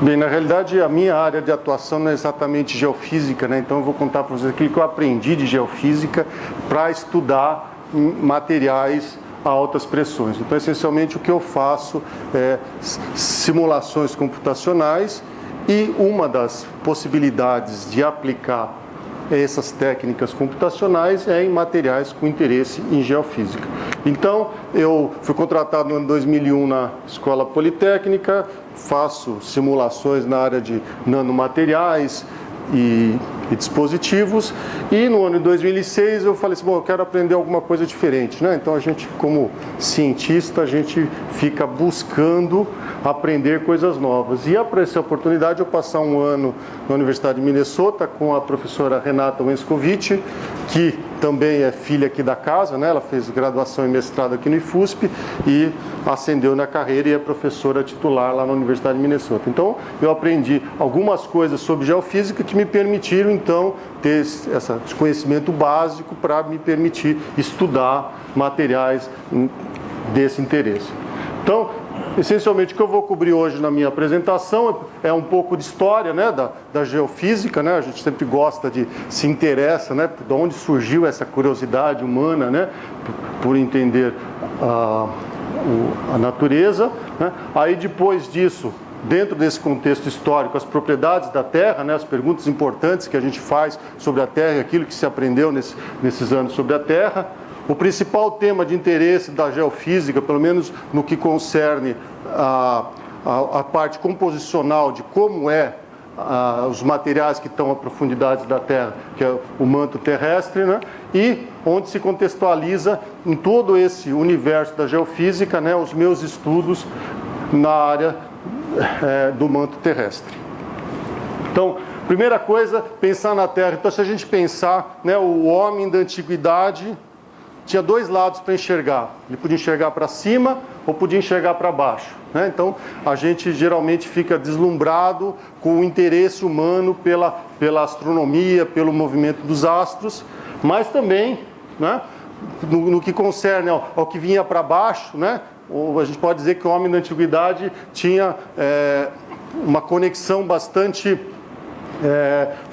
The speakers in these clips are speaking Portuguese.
Bem, na realidade, a minha área de atuação não é exatamente geofísica, né? Então eu vou contar para vocês aquilo que eu aprendi de geofísica para estudar materiais a altas pressões. Então, essencialmente, o que eu faço é simulações computacionais, e uma das possibilidades de aplicar essas técnicas computacionais é em materiais com interesse em geofísica. Então, eu fui contratado no ano 2001 na Escola Politécnica, faço simulações na área de nanomateriais e dispositivos, e no ano de 2006 eu falei assim, bom, eu quero aprender alguma coisa diferente, né? Então a gente, como cientista, a gente fica buscando aprender coisas novas, e apareceu a oportunidade de eu passar um ano na Universidade de Minnesota com a professora Renata Wenskovic, que também é filha aqui da casa, né? Ela fez graduação e mestrado aqui no IFUSP e ascendeu na carreira e é professora titular lá na Universidade de Minnesota. Então eu aprendi algumas coisas sobre geofísica que me permitiram então ter esse conhecimento básico para me permitir estudar materiais desse interesse. Então, essencialmente, o que eu vou cobrir hoje na minha apresentação é um pouco de história, né, da geofísica, né? A gente sempre gosta se interessa, né, de onde surgiu essa curiosidade humana, né, por entender a natureza, né? Aí, depois disso, dentro desse contexto histórico, as propriedades da Terra, né, as perguntas importantes que a gente faz sobre a Terra, aquilo que se aprendeu nesses anos sobre a Terra. O principal tema de interesse da geofísica, pelo menos no que concerne a parte composicional de como os materiais que estão a profundidades da Terra, que é o manto terrestre, né? E onde se contextualiza em todo esse universo da geofísica, né, os meus estudos na área do manto terrestre. Então, primeira coisa, pensar na Terra. Então, se a gente pensar, né, o homem da antiguidade tinha dois lados para enxergar. Ele podia enxergar para cima ou podia enxergar para baixo, né? Então, a gente geralmente fica deslumbrado com o interesse humano pela astronomia, pelo movimento dos astros, mas também, né, no que concerne ao que vinha para baixo, né, ou a gente pode dizer que o homem da antiguidade tinha uma conexão bastante,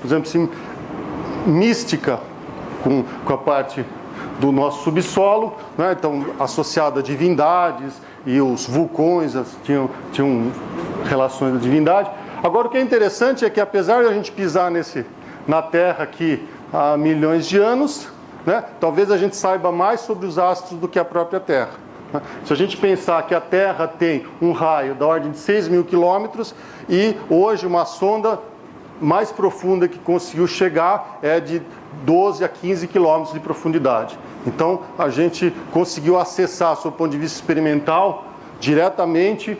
por exemplo, assim, mística com a parte do nosso subsolo, né? Então, associado a divindades, e os vulcões tinham relações da divindade. Agora, o que é interessante é que, apesar de a gente pisar na Terra aqui há milhões de anos, né, talvez a gente saiba mais sobre os astros do que a própria Terra. Se a gente pensar que a Terra tem um raio da ordem de 6.000 quilômetros, e hoje uma sonda mais profunda que conseguiu chegar é de 12 a 15 quilômetros de profundidade. Então, a gente conseguiu acessar, sob o ponto de vista experimental, diretamente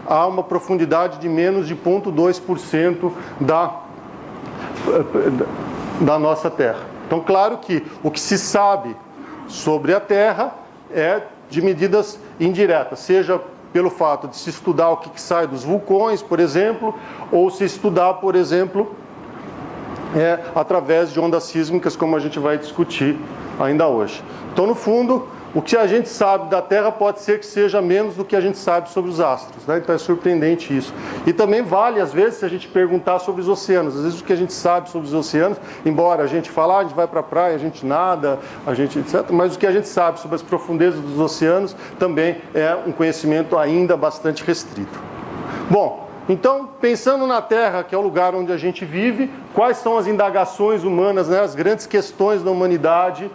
a uma profundidade de menos de 0,2% da nossa Terra. Então, claro que o que se sabe sobre a Terra é de medidas indiretas, seja pelo fato de se estudar o que sai dos vulcões, por exemplo, ou se estudar, por exemplo, através de ondas sísmicas, como a gente vai discutir ainda hoje. Então, no fundo, o que a gente sabe da Terra pode ser que seja menos do que a gente sabe sobre os astros, né? Então é surpreendente isso. E também vale, às vezes, se a gente perguntar sobre os oceanos. Às vezes o que a gente sabe sobre os oceanos, embora a gente fale, a gente vai para a praia, a gente nada, a gente etc., mas o que a gente sabe sobre as profundezas dos oceanos também é um conhecimento ainda bastante restrito. Bom, então, pensando na Terra, que é o lugar onde a gente vive, quais são as indagações humanas, né, as grandes questões da humanidade,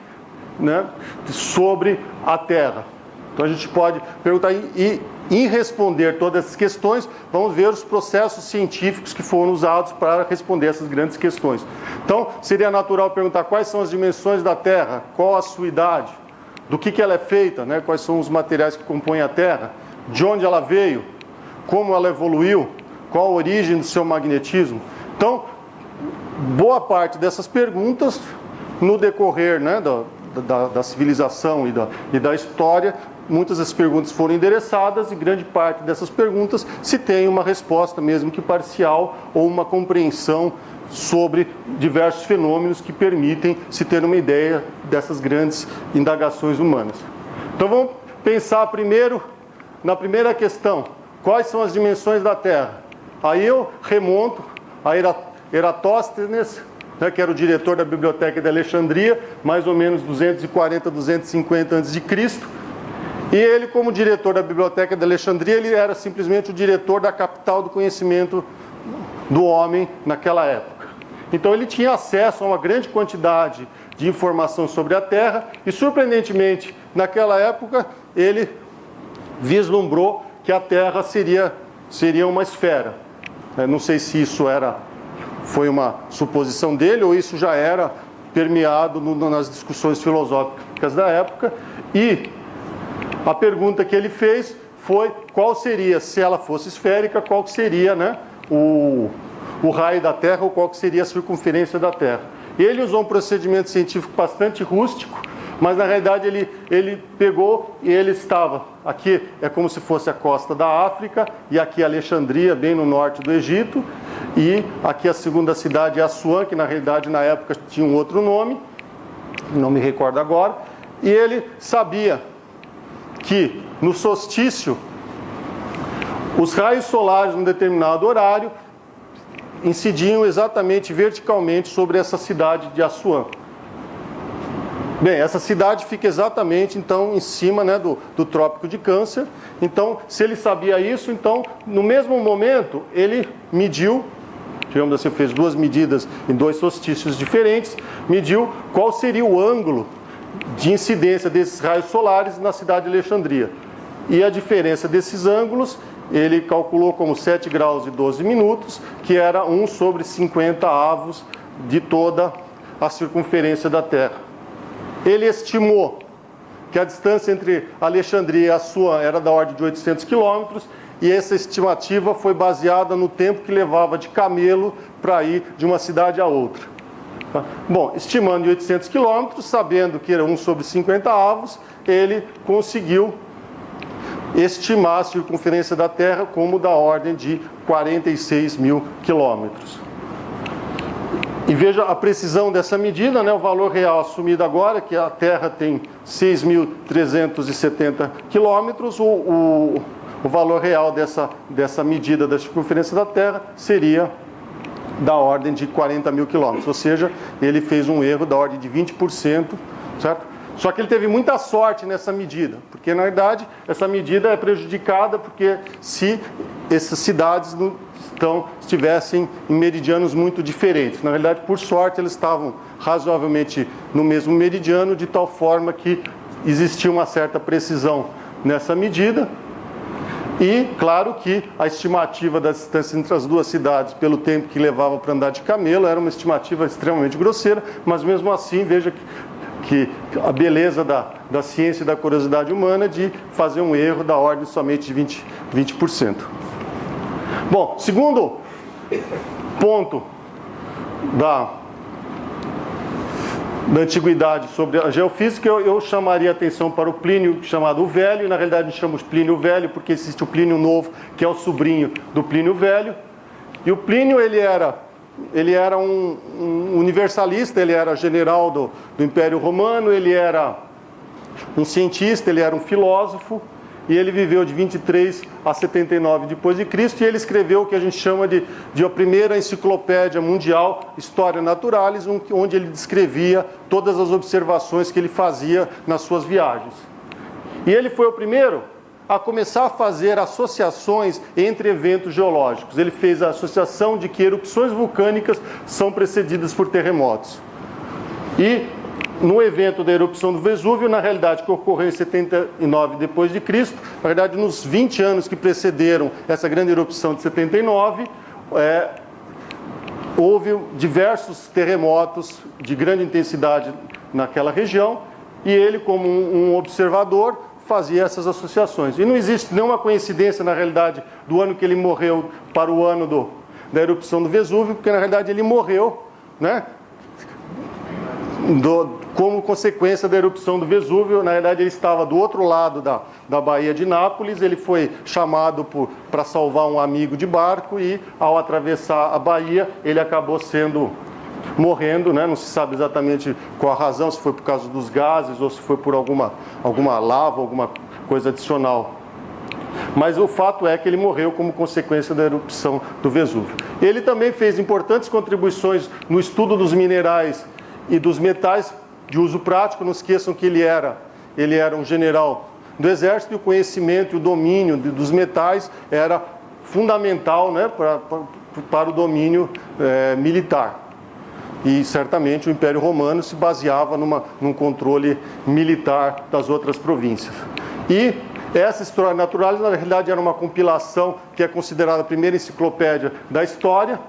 né, sobre a Terra? Então a gente pode perguntar, e em responder todas essas questões, vamos ver os processos científicos que foram usados para responder essas grandes questões. Então, seria natural perguntar quais são as dimensões da Terra, qual a sua idade, do que ela é feita, né, quais são os materiais que compõem a Terra, de onde ela veio, como ela evoluiu, qual a origem do seu magnetismo. Então, boa parte dessas perguntas, no decorrer, né, da civilização e da história, muitas das perguntas foram endereçadas, e grande parte dessas perguntas se tem uma resposta, mesmo que parcial, ou uma compreensão sobre diversos fenômenos que permitem se ter uma ideia dessas grandes indagações humanas. Então vamos pensar primeiro na primeira questão: quais são as dimensões da Terra? aí eu remonto a Eratóstenes, né, que era o diretor da Biblioteca de Alexandria, mais ou menos 240, 250 a.C., e ele, como diretor da Biblioteca de Alexandria, ele era simplesmente o diretor da capital do conhecimento do homem naquela época. Então ele tinha acesso a uma grande quantidade de informação sobre a Terra e, surpreendentemente, naquela época, ele vislumbrou que a Terra seria uma esfera. Não sei se isso foi uma suposição dele ou isso já era permeado nas discussões filosóficas da época. E a pergunta que ele fez foi qual seria, se ela fosse esférica, qual seria, né, o raio da Terra ou qual que seria a circunferência da Terra. Ele usou um procedimento científico bastante rústico, mas na realidade ele pegou e ele estava, aqui é como se fosse a costa da África, e aqui Alexandria, bem no norte do Egito, e aqui a segunda cidade é Assuã, que na realidade na época tinha um outro nome, não me recordo agora, e ele sabia que no solstício os raios solares num determinado horário incidiam exatamente verticalmente sobre essa cidade de Assuã. Bem, essa cidade fica exatamente, então, em cima, né, do Trópico de Câncer. Então, se ele sabia isso, então, no mesmo momento, ele mediu, digamos assim, fez duas medidas em dois solstícios diferentes, mediu qual seria o ângulo de incidência desses raios solares na cidade de Alexandria. E a diferença desses ângulos, ele calculou como 7 graus e 12 minutos, que era 1 sobre 50 avos de toda a circunferência da Terra. Ele estimou que a distância entre Alexandria e Assuã era da ordem de 800 quilômetros, e essa estimativa foi baseada no tempo que levava de camelo para ir de uma cidade a outra. Bom, estimando de 800 quilômetros, sabendo que era 1 sobre 50 avos, ele conseguiu estimar a circunferência da Terra como da ordem de 46 mil quilômetros. E veja a precisão dessa medida, né? O valor real assumido agora, que a Terra tem 6.370 quilômetros, o valor real dessa medida da circunferência da Terra seria da ordem de 40 mil quilômetros, ou seja, ele fez um erro da ordem de 20%, certo? Só que ele teve muita sorte nessa medida, porque na verdade essa medida é prejudicada porque se essas cidades estivessem em meridianos muito diferentes. Na verdade, por sorte, eles estavam razoavelmente no mesmo meridiano, de tal forma que existia uma certa precisão nessa medida. E, claro que a estimativa da distância entre as duas cidades, pelo tempo que levava para andar de camelo, era uma estimativa extremamente grosseira, mas mesmo assim, veja que a beleza da ciência e da curiosidade humana de fazer um erro da ordem somente de 20%. Bom, segundo ponto da antiguidade sobre a geofísica, eu chamaria a atenção para o Plínio, chamado o Velho. Na realidade, nós chamamos Plínio Velho porque existe o Plínio Novo, que é o sobrinho do Plínio Velho. E o Plínio, ele era um universalista, ele era general do Império Romano, ele era um cientista, ele era um filósofo, e ele viveu de 23 a 79 depois de Cristo, e ele escreveu o que a gente chama de a primeira enciclopédia mundial, Historia Naturalis, onde ele descrevia todas as observações que ele fazia nas suas viagens. E ele foi o primeiro a começar a fazer associações entre eventos geológicos. Ele fez a associação de que erupções vulcânicas são precedidas por terremotos. E no evento da erupção do Vesúvio, na realidade, que ocorreu em 79 depois de Cristo, na verdade, nos 20 anos que precederam essa grande erupção de 79, houve diversos terremotos de grande intensidade naquela região, e ele, como um observador, fazia essas associações. E não existe nenhuma coincidência, na realidade, do ano que ele morreu para o ano da erupção do Vesúvio, porque, na realidade, ele morreu, né, como consequência da erupção do Vesúvio. Na verdade, ele estava do outro lado da Baía de Nápoles, ele foi chamado para salvar um amigo de barco e, ao atravessar a baía, ele acabou morrendo, né? Não se sabe exatamente qual a razão, se foi por causa dos gases ou se foi por alguma lava, alguma coisa adicional. Mas o fato é que ele morreu como consequência da erupção do Vesúvio. Ele também fez importantes contribuições no estudo dos minerais e dos metais de uso prático. Não esqueçam que ele era um general do exército, e o conhecimento e o domínio dos metais era fundamental, né, para o domínio militar. E certamente o Império Romano se baseava num controle militar das outras províncias. E essa História Naturalis, na realidade, era uma compilação que é considerada a primeira enciclopédia da história.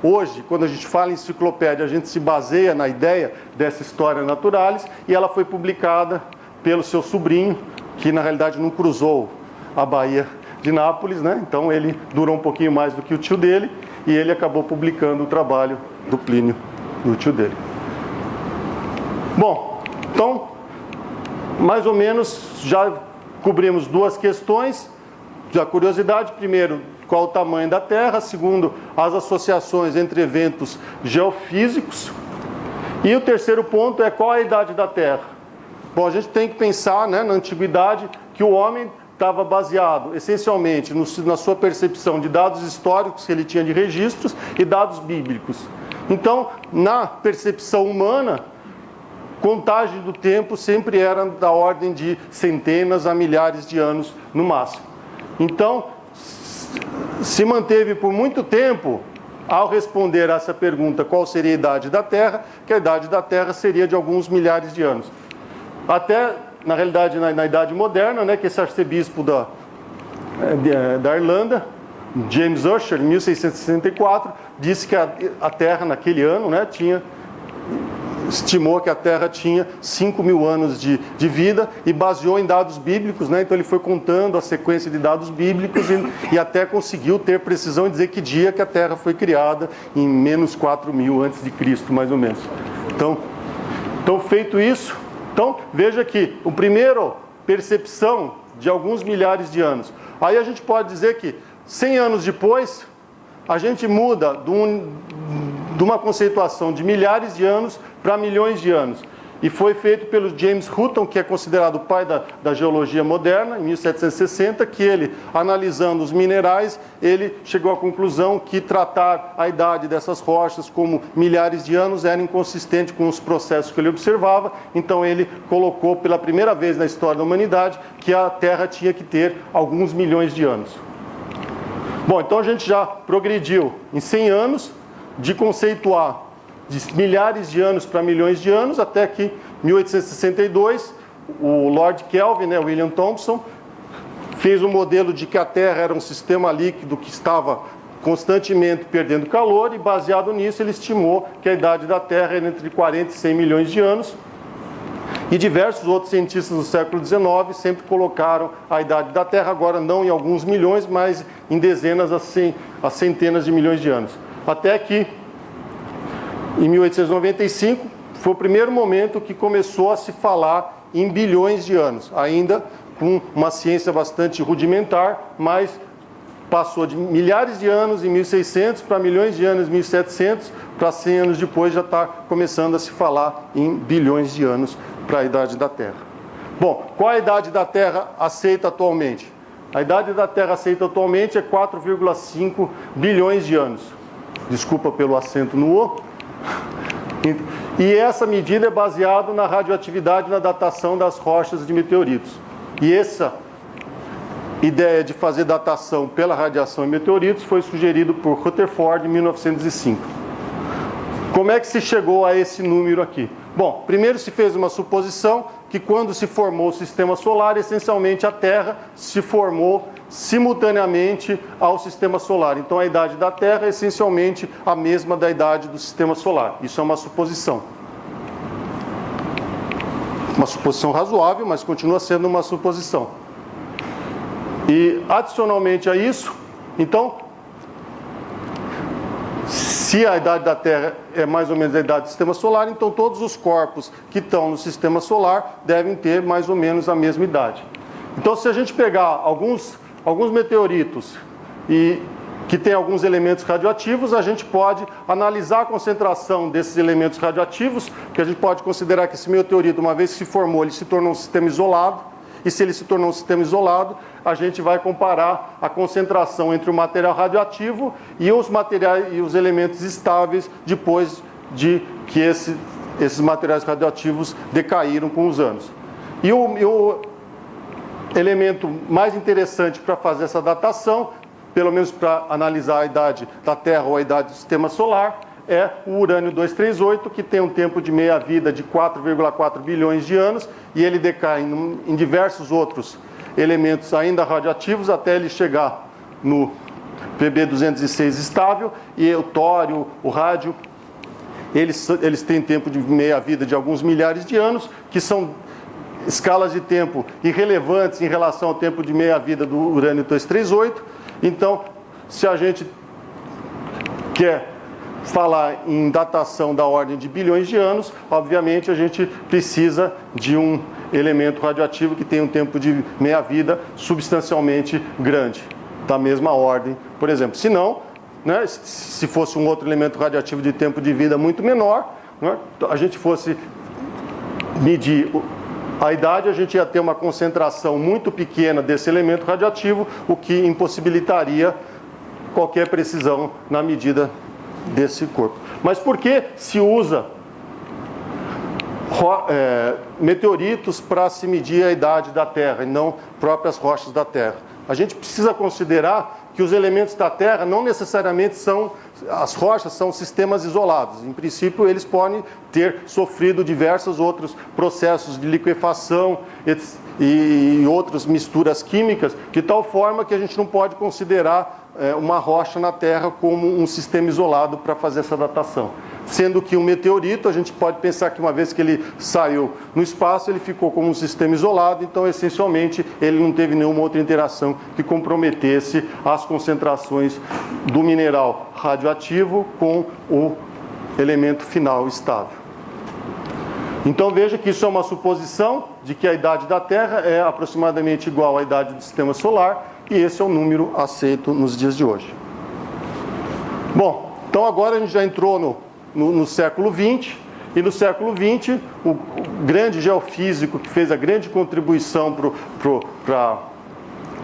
Hoje, quando a gente fala em enciclopédia, a gente se baseia na ideia dessa História Naturalis, e ela foi publicada pelo seu sobrinho, que na realidade não cruzou a Baía de Nápoles, né? Então ele durou um pouquinho mais do que o tio dele, e ele acabou publicando o trabalho do Plínio, do tio dele. Bom, então, mais ou menos já cobrimos duas questões da curiosidade. Primeiro, qual o tamanho da Terra. Segundo, as associações entre eventos geofísicos. E o terceiro ponto é qual a idade da Terra. Bom, a gente tem que pensar, né, na antiguidade, que o homem estava baseado essencialmente na sua percepção de dados históricos que ele tinha de registros e dados bíblicos. Então, na percepção humana, contagem do tempo sempre era da ordem de centenas a milhares de anos no máximo. Então, se manteve por muito tempo, ao responder a essa pergunta, qual seria a idade da Terra, que a idade da Terra seria de alguns milhares de anos. Até, na realidade, na Idade Moderna, né, que esse arcebispo da Irlanda, James Ussher, em 1664, disse que a Terra, naquele ano, né, estimou que a Terra tinha 5.000 anos de vida, e baseou em dados bíblicos, né? Então ele foi contando a sequência de dados bíblicos e até conseguiu ter precisão em dizer que dia que a Terra foi criada, em menos 4.000 antes de Cristo, mais ou menos. Então feito isso, veja que o primeiro percepção de alguns milhares de anos. Aí a gente pode dizer que 100 anos depois, a gente muda de uma conceituação de milhares de anos para milhões de anos. E foi feito pelo James Hutton, que é considerado o pai da geologia moderna, em 1760, que ele, analisando os minerais, ele chegou à conclusão que tratar a idade dessas rochas como milhares de anos era inconsistente com os processos que ele observava. Então ele colocou pela primeira vez na história da humanidade que a Terra tinha que ter alguns milhões de anos. Bom, então a gente já progrediu em 100 anos de conceituar de milhares de anos para milhões de anos, até que em 1862 o Lord Kelvin, né, William Thomson, fez um modelo de que a Terra era um sistema líquido que estava constantemente perdendo calor, e baseado nisso ele estimou que a idade da Terra era entre 40 e 100 milhões de anos. E diversos outros cientistas do século XIX sempre colocaram a idade da Terra, agora não em alguns milhões, mas em dezenas a centenas de milhões de anos. Até que, em 1895, foi o primeiro momento que começou a se falar em bilhões de anos, ainda com uma ciência bastante rudimentar, mas passou de milhares de anos em 1600 para milhões de anos em 1700, para 100 anos depois já está começando a se falar em bilhões de anos para a idade da Terra. Bom, qual a idade da Terra aceita atualmente? A idade da Terra aceita atualmente é 4,5 bilhões de anos. Desculpa pelo acento no O. E essa medida é baseada na radioatividade e na datação das rochas de meteoritos. E essa ideia de fazer datação pela radiação em meteoritos foi sugerido por Rutherford em 1905. Como é que se chegou a esse número aqui? Bom, primeiro se fez uma suposição que quando se formou o Sistema Solar, essencialmente a Terra se formou simultaneamente ao Sistema Solar. Então a idade da Terra é essencialmente a mesma da idade do Sistema Solar. Isso é uma suposição. Uma suposição razoável, mas continua sendo uma suposição. E adicionalmente a isso, então, se a idade da Terra é mais ou menos a idade do Sistema Solar, então todos os corpos que estão no Sistema Solar devem ter mais ou menos a mesma idade. Então, se a gente pegar alguns meteoritos e que tem alguns elementos radioativos, a gente pode analisar a concentração desses elementos radioativos, que a gente pode considerar que esse meteorito, uma vez que se formou, ele se tornou um sistema isolado, e se ele se tornou um sistema isolado, a gente vai comparar a concentração entre o material radioativo e os materiais e os elementos estáveis depois de que esses materiais radioativos decaíram com os anos. E o elemento mais interessante para fazer essa datação, pelo menos para analisar a idade da Terra ou a idade do Sistema Solar, é o urânio 238, que tem um tempo de meia-vida de 4,4 bilhões de anos, e ele decai em diversos outros elementos ainda radioativos, até ele chegar no Pb-206 estável, e o tório, o rádio, eles têm tempo de meia-vida de alguns milhares de anos, que são escalas de tempo irrelevantes em relação ao tempo de meia-vida do urânio 238. Então, se a gente quer falar em datação da ordem de bilhões de anos, obviamente a gente precisa de um elemento radioativo que tem um tempo de meia-vida substancialmente grande, da mesma ordem, por exemplo. Se não, né, se fosse um outro elemento radioativo de tempo de vida muito menor, né, a gente fosse medir a idade, a gente ia ter uma concentração muito pequena desse elemento radioativo, o que impossibilitaria qualquer precisão na medida desse corpo. Mas por que se usa meteoritos para se medir a idade da Terra e não próprias rochas da Terra? A gente precisa considerar que os elementos da Terra não necessariamente são, as rochas são sistemas isolados. Em princípio, eles podem ter sofrido diversos outros processos de liquefação e outras misturas químicas, de tal forma que a gente não pode considerar uma rocha na Terra como um sistema isolado para fazer essa datação. Sendo que um meteorito, a gente pode pensar que uma vez que ele saiu no espaço, ele ficou como um sistema isolado, então essencialmente ele não teve nenhuma outra interação que comprometesse as concentrações do mineral radioativo com o elemento final estável. Então veja que isso é uma suposição de que a idade da Terra é aproximadamente igual à idade do Sistema Solar, e esse é o número aceito nos dias de hoje. Bom, então agora a gente já entrou no século XX, e no século XX o grande geofísico que fez a grande contribuição para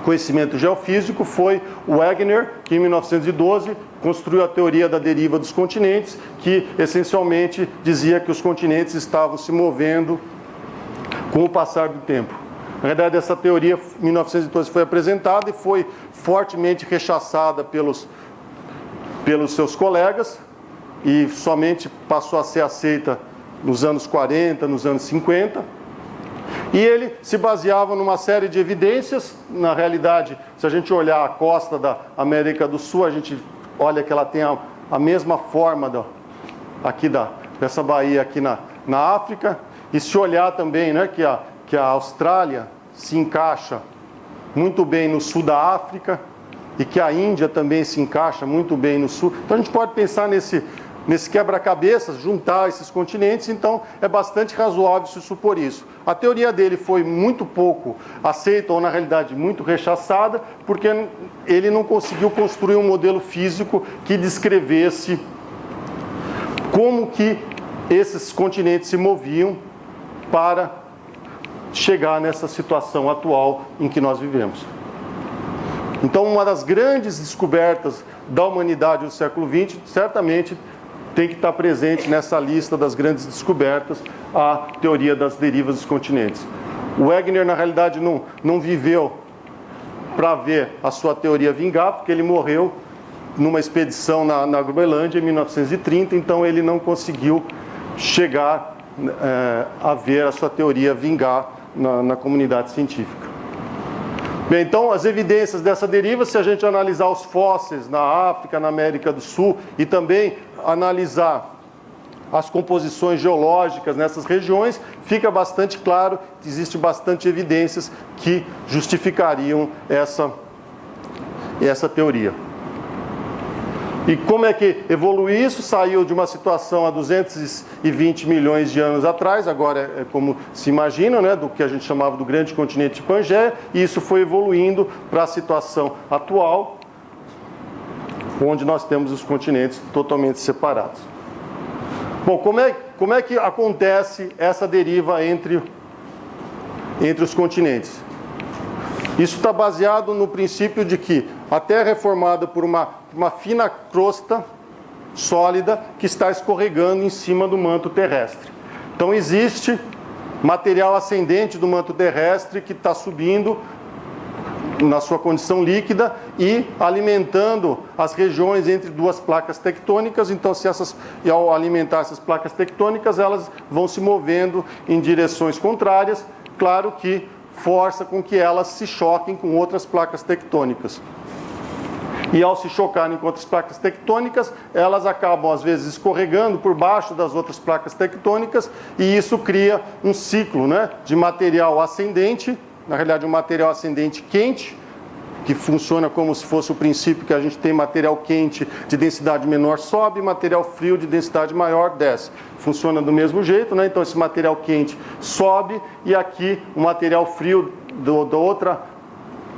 conhecimento geofísico foi o Wegener, que em 1912 construiu a teoria da deriva dos continentes, que essencialmente dizia que os continentes estavam se movendo com o passar do tempo. Na verdade, essa teoria, em 1912, foi apresentada e foi fortemente rechaçada pelos seus colegas, e somente passou a ser aceita nos anos 40, nos anos 50. E ele se baseava numa série de evidências. Na realidade, se a gente olhar a costa da América do Sul, a gente olha que ela tem a mesma forma dessa baía aqui na África. E se olhar também, né, que a Austrália se encaixa muito bem no sul da África e que a Índia também se encaixa muito bem no sul. Então a gente pode pensar nesse quebra-cabeças, juntar esses continentes, então é bastante razoável se supor isso. A teoria dele foi muito pouco aceita, ou na realidade muito rechaçada, porque ele não conseguiu construir um modelo físico que descrevesse como que esses continentes se moviam para chegar nessa situação atual em que nós vivemos. Então, uma das grandes descobertas da humanidade do século XX, certamente tem que estar presente nessa lista das grandes descobertas, a teoria das derivas dos continentes. O Wegener, na realidade, não viveu para ver a sua teoria vingar, porque ele morreu numa expedição na Groenlândia em 1930, então ele não conseguiu chegar a ver a sua teoria vingar na comunidade científica. Bem, então as evidências dessa deriva, se a gente analisar os fósseis na África, na América do Sul, e também analisar as composições geológicas nessas regiões, fica bastante claro que existe bastante evidências que justificariam essa teoria. E como é que evoluiu isso? Saiu de uma situação há 220 milhões de anos atrás, agora é como se imagina, né, do que a gente chamava do grande continente de Pangeia, e isso foi evoluindo para a situação atual, onde nós temos os continentes totalmente separados. Bom, como é que acontece essa deriva entre entre os continentes. Isso está baseado no princípio de que a Terra é formada por uma fina crosta sólida que está escorregando em cima do manto terrestre. Então existe material ascendente do manto terrestre que está subindo na sua condição líquida e alimentando as regiões entre duas placas tectônicas. Então, e ao alimentar essas placas tectônicas, elas vão se movendo em direções contrárias, claro que força com que elas se choquem com outras placas tectônicas. E ao se chocarem com outras placas tectônicas, elas acabam às vezes escorregando por baixo das outras placas tectônicas, e isso cria um ciclo, né, de material ascendente, na realidade um material ascendente quente, que funciona como se fosse o princípio que a gente tem material quente de densidade menor sobe, material frio de densidade maior desce. Funciona do mesmo jeito, né? Então esse material quente sobe e aqui o material frio da outra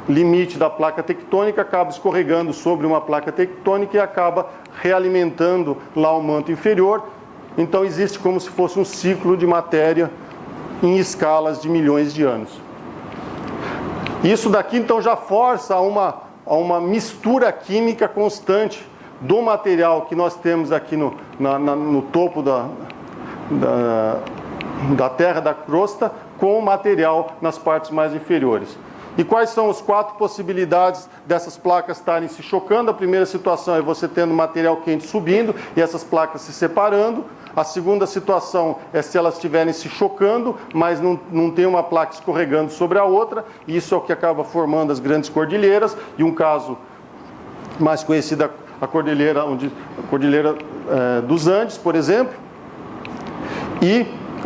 limite da placa tectônica acaba escorregando sobre uma placa tectônica e acaba realimentando lá o manto inferior. Então existe como se fosse um ciclo de matéria em escalas de milhões de anos. Isso daqui então já força a uma mistura química constante do material que nós temos aqui no topo da Terra, da crosta, com o material nas partes mais inferiores. E quais são as 4 possibilidades dessas placas estarem se chocando? A primeira situação é você tendo material quente subindo e essas placas se separando. A segunda situação é se elas estiverem se chocando, mas não tem uma placa escorregando sobre a outra. E isso é o que acaba formando as grandes cordilheiras. E um caso mais conhecido, a cordilheira dos Andes, por exemplo.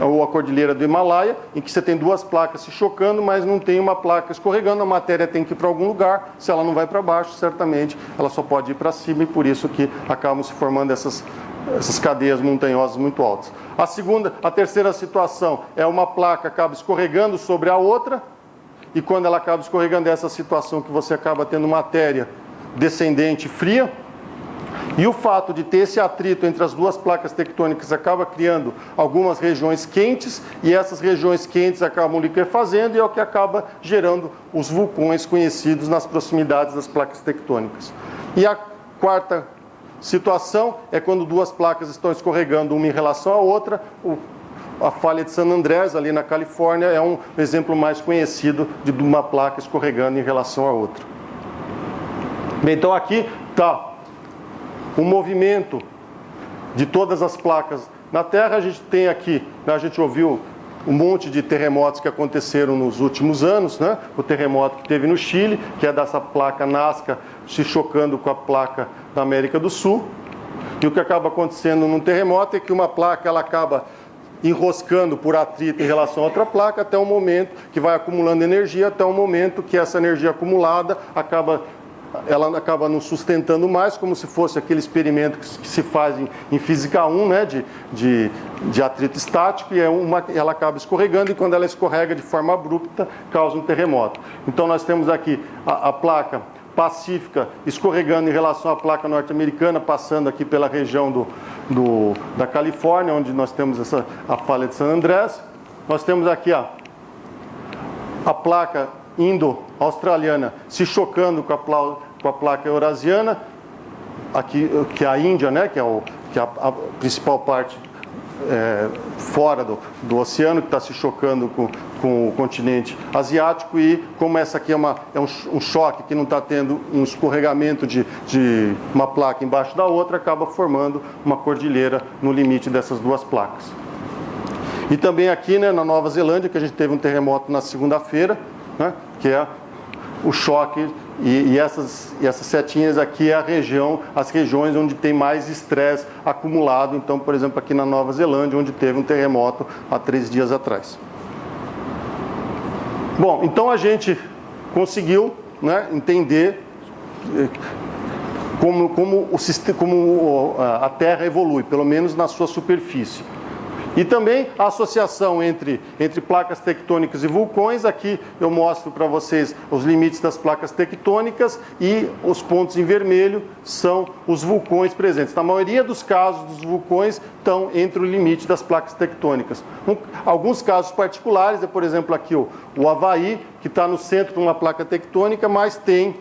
Ou a cordilheira do Himalaia, em que você tem 2 placas se chocando, mas não tem uma placa escorregando, a matéria tem que ir para algum lugar. Se ela não vai para baixo, certamente ela só pode ir para cima, e por isso que acabam se formando essas cadeias montanhosas muito altas. A terceira situação é uma placa acaba escorregando sobre a outra, e quando ela acaba escorregando, é essa situação que você acaba tendo matéria descendente fria. E o fato de ter esse atrito entre as 2 placas tectônicas acaba criando algumas regiões quentes, e essas regiões quentes acabam liquefazendo, e é o que acaba gerando os vulcões conhecidos nas proximidades das placas tectônicas. E a quarta situação é quando 2 placas estão escorregando uma em relação à outra. A falha de San Andrés, ali na Califórnia, é um exemplo mais conhecido de uma placa escorregando em relação à outra. Bem, então aqui está o movimento de todas as placas na Terra. A gente tem aqui, a gente ouviu um monte de terremotos que aconteceram nos últimos anos, né? O terremoto que teve no Chile, que é dessa placa Nazca se chocando com a placa da América do Sul. E o que acaba acontecendo num terremoto é que uma placa ela acaba enroscando por atrito em relação a outra placa, até o momento que vai acumulando energia, até o momento que essa energia acumulada ela acaba não sustentando mais, como se fosse aquele experimento que se faz em Física 1, né, de atrito estático, e ela acaba escorregando, e quando ela escorrega de forma abrupta, causa um terremoto. Então nós temos aqui a placa pacífica escorregando em relação à placa norte-americana, passando aqui pela região da Califórnia, onde nós temos a falha de San Andrés. Nós temos aqui a placa indo-australiana se chocando com a placa eurasiana, aqui, que é a Índia, né, que é a principal parte fora do oceano, que está se chocando com o continente asiático. E como essa aqui é um choque que não está tendo um escorregamento de uma placa embaixo da outra, acaba formando uma cordilheira no limite dessas 2 placas. E também aqui, né, na Nova Zelândia, que a gente teve um terremoto na segunda-feira, né, que é o choque, e essas setinhas aqui é as regiões onde tem mais estresse acumulado. Então, por exemplo, aqui na Nova Zelândia, onde teve um terremoto há 3 dias atrás. Bom, então a gente conseguiu, né, entender como a Terra evolui, pelo menos na sua superfície. E também a associação entre placas tectônicas e vulcões. Aqui eu mostro para vocês os limites das placas tectônicas e os pontos em vermelho são os vulcões presentes. Na maioria dos casos, dos vulcões estão entre o limite das placas tectônicas. Alguns casos particulares, por exemplo, aqui o Havaí, que está no centro de uma placa tectônica, mas tem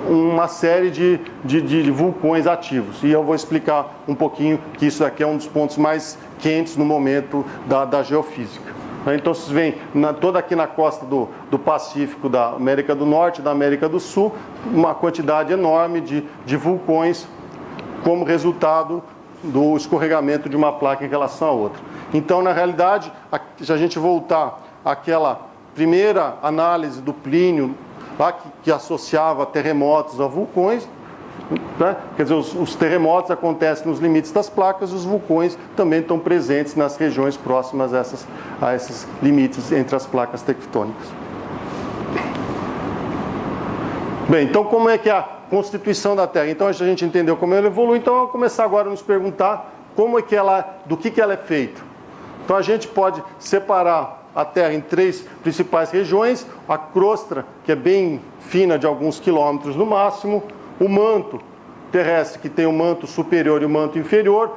uma série de vulcões ativos. E eu vou explicar um pouquinho que isso aqui é um dos pontos mais quentes no momento da geofísica. Então, vocês veem toda aqui na costa do Pacífico, da América do Norte e da América do Sul, uma quantidade enorme de vulcões como resultado do escorregamento de uma placa em relação a outra. Então, na realidade, se a gente voltar àquela primeira análise do Plínio, lá que associava terremotos a vulcões, né? Quer dizer, os terremotos acontecem nos limites das placas e os vulcões também estão presentes nas regiões próximas a esses limites entre as placas tectônicas. Bem, então como é que é a constituição da Terra? Então a gente entendeu como ela evolui, então vamos começar agora a nos perguntar como é que do que ela é feita. Então a gente pode separar a Terra em 3 principais regiões: a crosta, que é bem fina, de alguns quilômetros no máximo, o manto terrestre, que tem o manto superior e o manto inferior,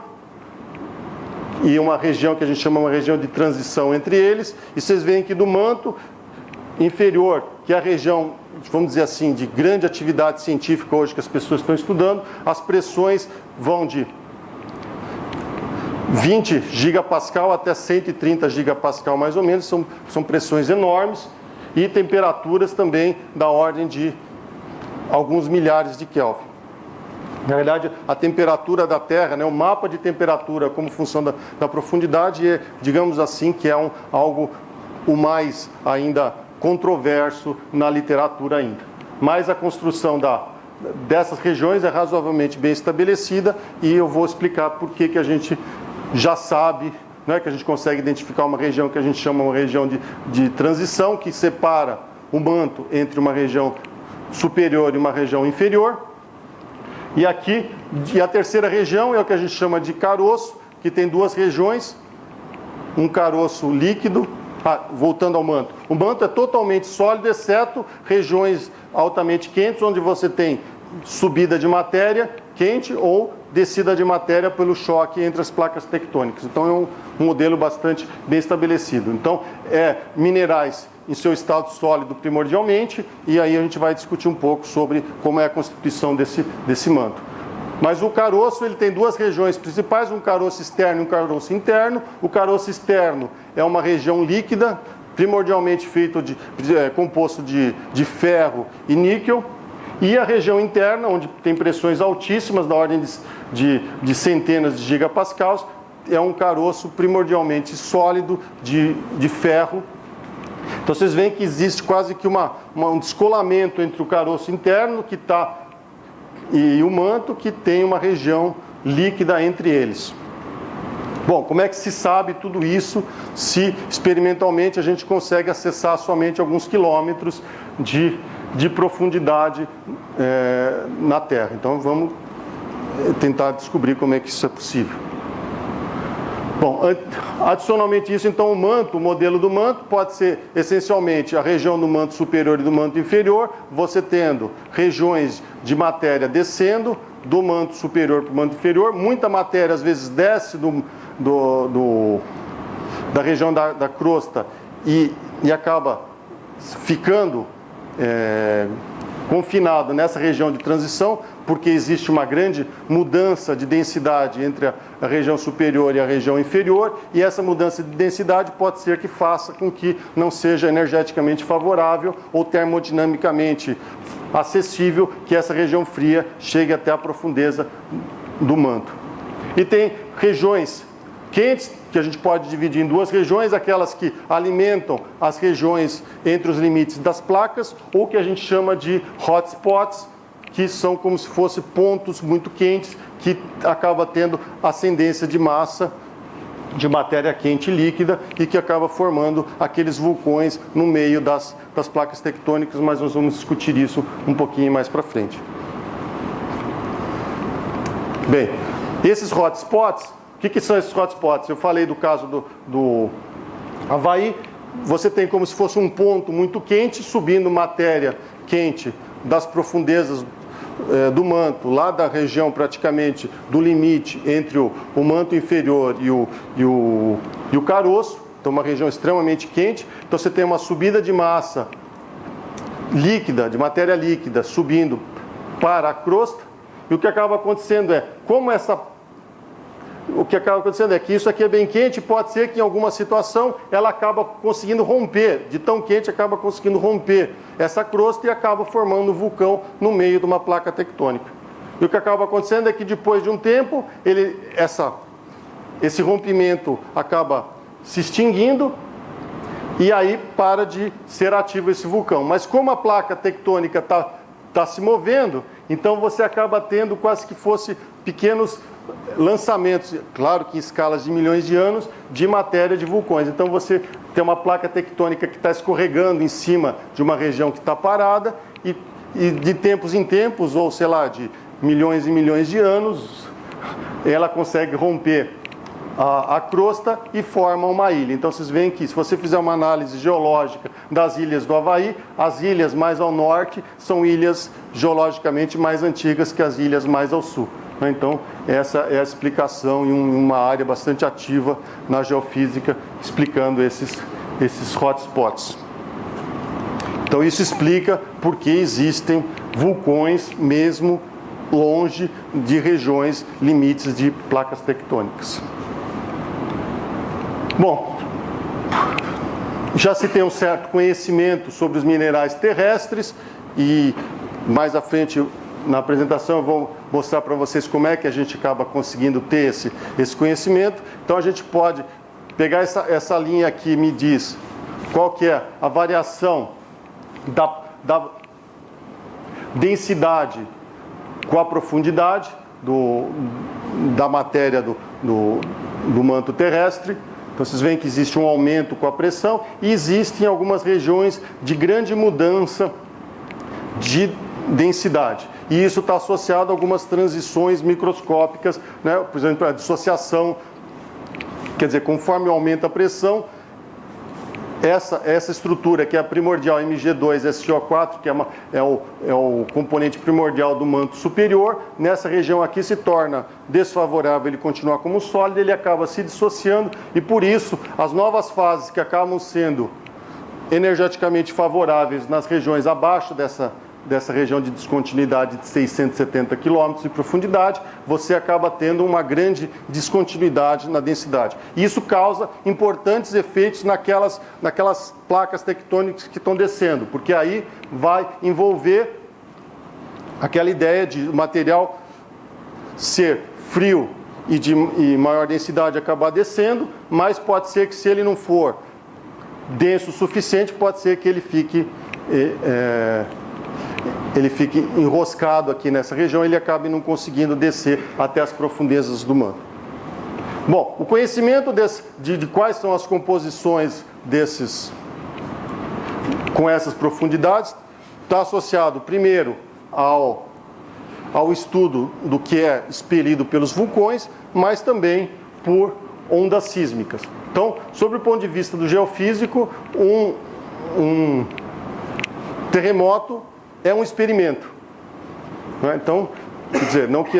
e uma região que a gente chama uma região de transição entre eles. E vocês veem que do manto inferior, que é a região, vamos dizer assim, de grande atividade científica hoje que as pessoas estão estudando, as pressões vão de 20 gigapascal até 130 gigapascal mais ou menos, são pressões enormes, e temperaturas também da ordem de alguns milhares de Kelvin. Na verdade, a temperatura da Terra, né, o mapa de temperatura como função da profundidade, é, digamos assim, que é algo o mais ainda controverso na literatura ainda. Mas a construção dessas regiões é razoavelmente bem estabelecida, e eu vou explicar por que a gente já sabe, né, que a gente consegue identificar uma região que a gente chama uma região de transição, que separa o manto entre uma região superior e uma região inferior. E aqui, a terceira região é o que a gente chama de caroço, que tem 2 regiões, um caroço líquido. Voltando ao manto, o manto é totalmente sólido, exceto regiões altamente quentes, onde você tem subida de matéria quente ou descida de matéria pelo choque entre as placas tectônicas. Então é um modelo bastante bem estabelecido. Então, minerais em seu estado sólido primordialmente, e aí a gente vai discutir um pouco sobre como é a constituição desse manto. Mas o caroço, ele tem 2 regiões principais, um caroço externo e um caroço interno. O caroço externo é uma região líquida, primordialmente composto de ferro e níquel. E a região interna, onde tem pressões altíssimas, da ordem de centenas de gigapascais, é um caroço primordialmente sólido de ferro. Então vocês veem que existe quase que um descolamento entre o caroço interno, e o manto, que tem uma região líquida entre eles. Bom, como é que se sabe tudo isso se experimentalmente a gente consegue acessar somente alguns quilômetros de profundidade na Terra? Então vamos tentar descobrir como é que isso é possível. Bom, adicionalmente isso, então o modelo do manto pode ser essencialmente a região do manto superior e do manto inferior, você tendo regiões de matéria descendo do manto superior para o manto inferior. Muita matéria às vezes desce da região da crosta e acaba ficando confinado nessa região de transição, porque existe uma grande mudança de densidade entre a região superior e a região inferior, e essa mudança de densidade pode ser que faça com que não seja energeticamente favorável ou termodinamicamente acessível que essa região fria chegue até a profundeza do manto. E tem regiões quentes, que a gente pode dividir em 2 regiões, aquelas que alimentam as regiões entre os limites das placas, ou que a gente chama de hotspots, que são como se fossem pontos muito quentes, que acaba tendo ascendência de massa de matéria quente líquida e que acaba formando aqueles vulcões no meio das placas tectônicas, mas nós vamos discutir isso um pouquinho mais para frente. Bem, esses hotspots O que são esses hotspots? Eu falei do caso do Havaí. Você tem como se fosse um ponto muito quente, subindo matéria quente das profundezas do manto, lá da região praticamente do limite entre o manto inferior e o caroço. Então, uma região extremamente quente. Então, você tem uma subida de massa líquida, de matéria líquida, subindo para a crosta. E o que acaba acontecendo é que isso aqui é bem quente, pode ser que em alguma situação ela acaba conseguindo romper, de tão quente acaba conseguindo romper essa crosta e acaba formando um vulcão no meio de uma placa tectônica. E o que acaba acontecendo é que depois de um tempo, esse rompimento acaba se extinguindo e aí para de ser ativo esse vulcão. Mas como a placa tectônica está se movendo, então você acaba tendo quase que fosse pequenos lançamentos, claro que em escalas de milhões de anos, de matéria de vulcões. Então você tem uma placa tectônica que está escorregando em cima de uma região que está parada e de tempos em tempos, ou sei lá, de milhões e milhões de anos, ela consegue romper a crosta e forma uma ilha. Então vocês veem que se você fizer uma análise geológica das ilhas do Havaí, as ilhas mais ao norte são ilhas geologicamente mais antigas que as ilhas mais ao sul. Então essa é a explicação em uma área bastante ativa na geofísica, explicando esses hotspots. Então isso explica por que existem vulcões mesmo longe de regiões limites de placas tectônicas. Bom, já se tem um certo conhecimento sobre os minerais terrestres e mais à frente na apresentação eu vou mostrar para vocês como é que a gente acaba conseguindo ter esse conhecimento. Então a gente pode pegar essa linha aqui, me diz qual que é a variação da densidade com a profundidade da matéria do manto terrestre. Então vocês veem que existe um aumento com a pressão e existem algumas regiões de grande mudança de densidade. E isso está associado a algumas transições microscópicas, né? Por exemplo, a dissociação, quer dizer, conforme aumenta a pressão, essa estrutura que é a primordial Mg2SO4, que é o componente primordial do manto superior, nessa região aqui se torna desfavorável ele continuar como sólido, ele acaba se dissociando e por isso as novas fases que acabam sendo energeticamente favoráveis nas regiões abaixo dessa região de descontinuidade de 670 km de profundidade, você acaba tendo uma grande descontinuidade na densidade. E isso causa importantes efeitos naquelas placas tectônicas que estão descendo, porque aí vai envolver aquela ideia de o material ser frio e maior densidade acabar descendo, mas pode ser que se ele não for denso o suficiente, pode ser que ele fique enroscado aqui nessa região, ele acabe não conseguindo descer até as profundezas do manto. Bom, o conhecimento de quais são as composições com essas profundidades está associado primeiro ao estudo do que é expelido pelos vulcões, mas também por ondas sísmicas. Então, sob o ponto de vista do geofísico, um terremoto é um experimento. Né? Então, quer dizer, não que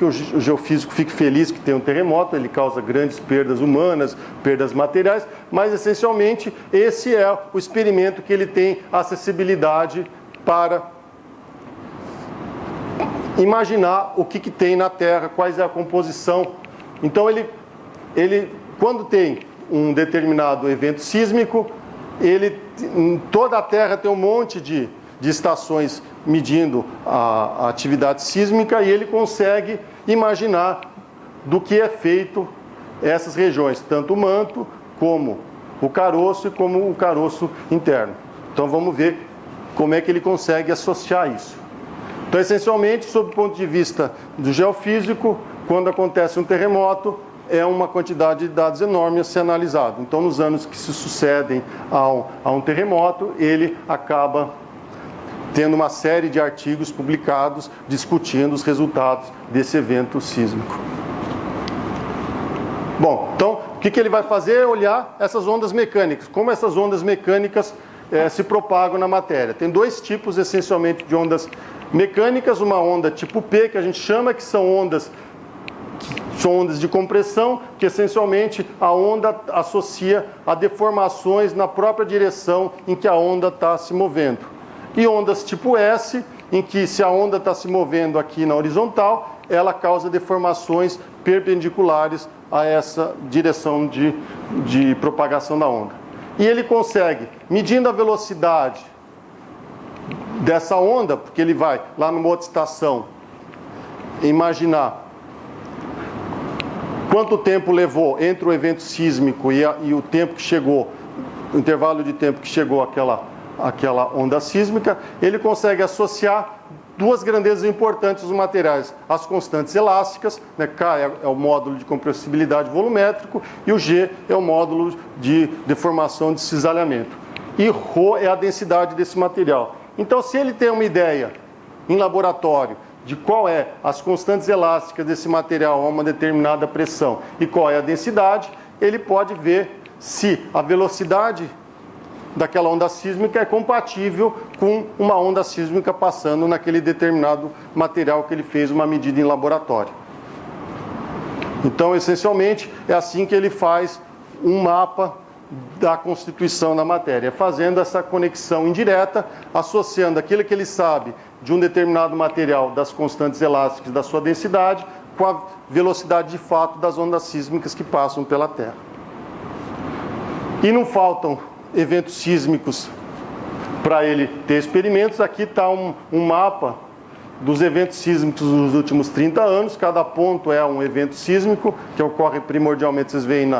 o geofísico fique feliz que tem um terremoto, ele causa grandes perdas humanas, perdas materiais, mas essencialmente esse é o experimento que ele tem acessibilidade para imaginar o que tem na Terra, quais é a composição. Então ele quando tem um determinado evento sísmico, toda a Terra tem um monte de estações medindo a atividade sísmica e ele consegue imaginar do que é feito essas regiões, tanto o manto como o caroço e como o caroço interno. Então vamos ver como é que ele consegue associar isso. Então, essencialmente, sob o ponto de vista do geofísico, quando acontece um terremoto, é uma quantidade de dados enorme a ser analisado. Então, nos anos que se sucedem a um terremoto, ele acaba tendo uma série de artigos publicados discutindo os resultados desse evento sísmico. Bom, então, o que ele vai fazer é olhar essas ondas mecânicas, como essas ondas mecânicas se propagam na matéria. Tem dois tipos, essencialmente, de ondas mecânicas, uma onda tipo P, que a gente chama, que são ondas de compressão, que essencialmente a onda associa a deformações na própria direção em que a onda está se movendo. E ondas tipo S, em que se a onda está se movendo aqui na horizontal, ela causa deformações perpendiculares a essa direção de propagação da onda. E ele consegue, medindo a velocidade dessa onda, porque ele vai lá numa outra estação, imaginar quanto tempo levou entre o evento sísmico e o tempo que chegou, o intervalo de tempo que chegou aquela onda sísmica, ele consegue associar duas grandezas importantes dos materiais: as constantes elásticas, né? K é o módulo de compressibilidade volumétrico e o G é o módulo de deformação de cisalhamento. E ρ é a densidade desse material. Então, se ele tem uma ideia em laboratório de qual é as constantes elásticas desse material a uma determinada pressão e qual é a densidade, ele pode ver se a velocidade daquela onda sísmica é compatível com uma onda sísmica passando naquele determinado material que ele fez uma medida em laboratório. Então, essencialmente, é assim que ele faz um mapa da constituição da matéria, fazendo essa conexão indireta, associando aquilo que ele sabe de um determinado material, das constantes elásticas, da sua densidade, com a velocidade de fato das ondas sísmicas que passam pela Terra. E não faltam eventos sísmicos para ele ter experimentos. Aqui está um mapa dos eventos sísmicos nos últimos 30 anos. Cada ponto é um evento sísmico, que ocorre primordialmente, vocês veem,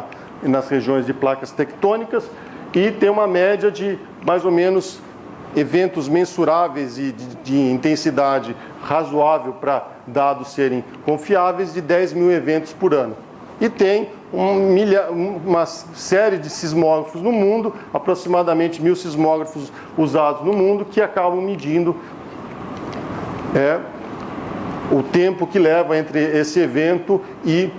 nas regiões de placas tectônicas, e tem uma média de mais ou menos eventos mensuráveis e de intensidade razoável para dados serem confiáveis, de 10 mil eventos por ano. E tem uma série de sismógrafos no mundo, aproximadamente 1000 sismógrafos usados no mundo, que acabam medindo o tempo que leva entre esse evento e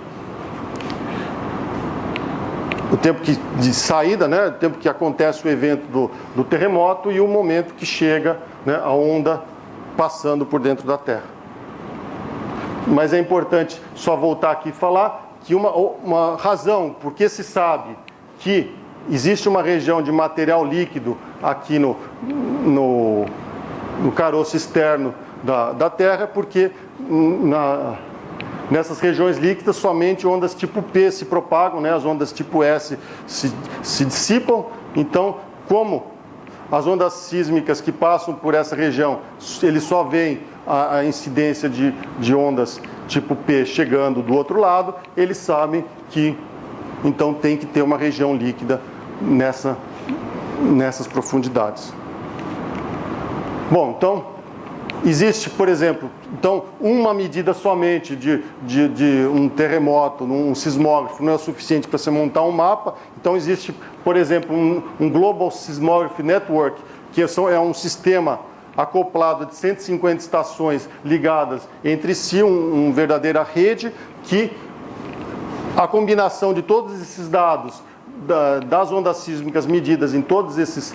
o tempo de saída, né, o tempo que acontece o evento do terremoto e o momento que chega, né, a onda passando por dentro da Terra. Mas é importante só voltar aqui e falar que uma razão por que se sabe que existe uma região de material líquido aqui no caroço externo da Terra é porque nessas regiões líquidas somente ondas tipo P se propagam, né? As ondas tipo S se dissipam. Então, como as ondas sísmicas que passam por essa região, eles só veem a incidência de ondas tipo P chegando do outro lado, eles sabem que então tem que ter uma região líquida nessas profundidades. Bom, então existe, por exemplo, uma medida somente de um terremoto, um sismógrafo, não é o suficiente para você montar um mapa. Então existe, por exemplo, um Global Seismography Network, que é um sistema acoplado de 150 estações ligadas entre si, uma verdadeira rede, que a combinação de todos esses dados das ondas sísmicas medidas em todos esses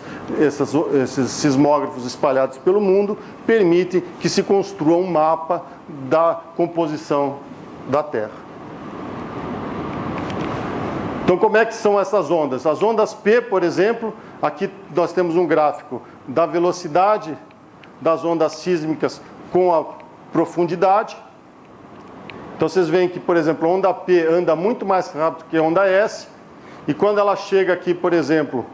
sismógrafos espalhados pelo mundo permite que se construa um mapa da composição da Terra. Então, como é que são essas ondas? As ondas P, por exemplo, aqui nós temos um gráfico da velocidade das ondas sísmicas com a profundidade. Então, vocês veem que, por exemplo, a onda P anda muito mais rápido que a onda S. E quando ela chega aqui, por exemplo,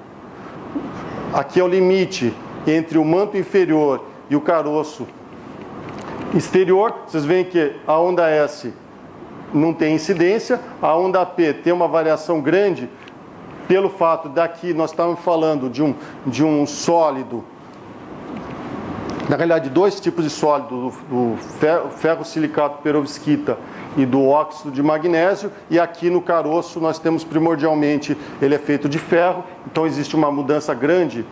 aqui é o limite entre o manto inferior e o caroço exterior, vocês veem que a onda S não tem incidência, a onda P tem uma variação grande pelo fato daqui nós estávamos falando de um sólido, na realidade dois tipos de sólido, do ferro silicato perovskita e do óxido de magnésio, e aqui no caroço nós temos primordialmente, ele é feito de ferro, então existe uma mudança grande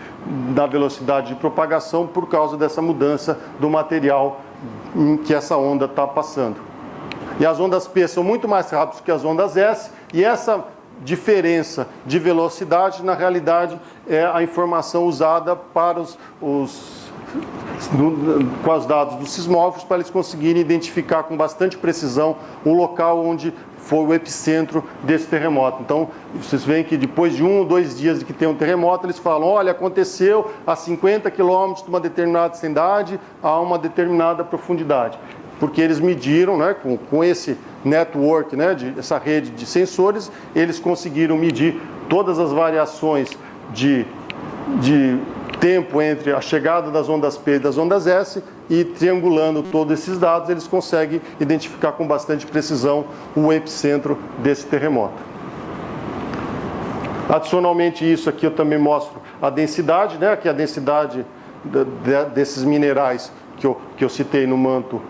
da velocidade de propagação por causa dessa mudança do material em que essa onda está passando. E as ondas P são muito mais rápidas que as ondas S, e essa diferença de velocidade, na realidade, é a informação usada para com os dados dos sismógrafos, para eles conseguirem identificar com bastante precisão o local onde foi o epicentro desse terremoto. Então, vocês veem que depois de 1 ou 2 dias de que tem um terremoto, eles falam, olha, aconteceu a 50 quilômetros de uma determinada cidade a uma determinada profundidade. Porque eles mediram, né, com esse network, né, essa rede de sensores, eles conseguiram medir todas as variações de tempo entre a chegada das ondas P e das ondas S, e triangulando todos esses dados, eles conseguem identificar com bastante precisão o epicentro desse terremoto. Adicionalmente isso aqui eu também mostro a densidade, né, que é a densidade desses minerais que eu citei no manto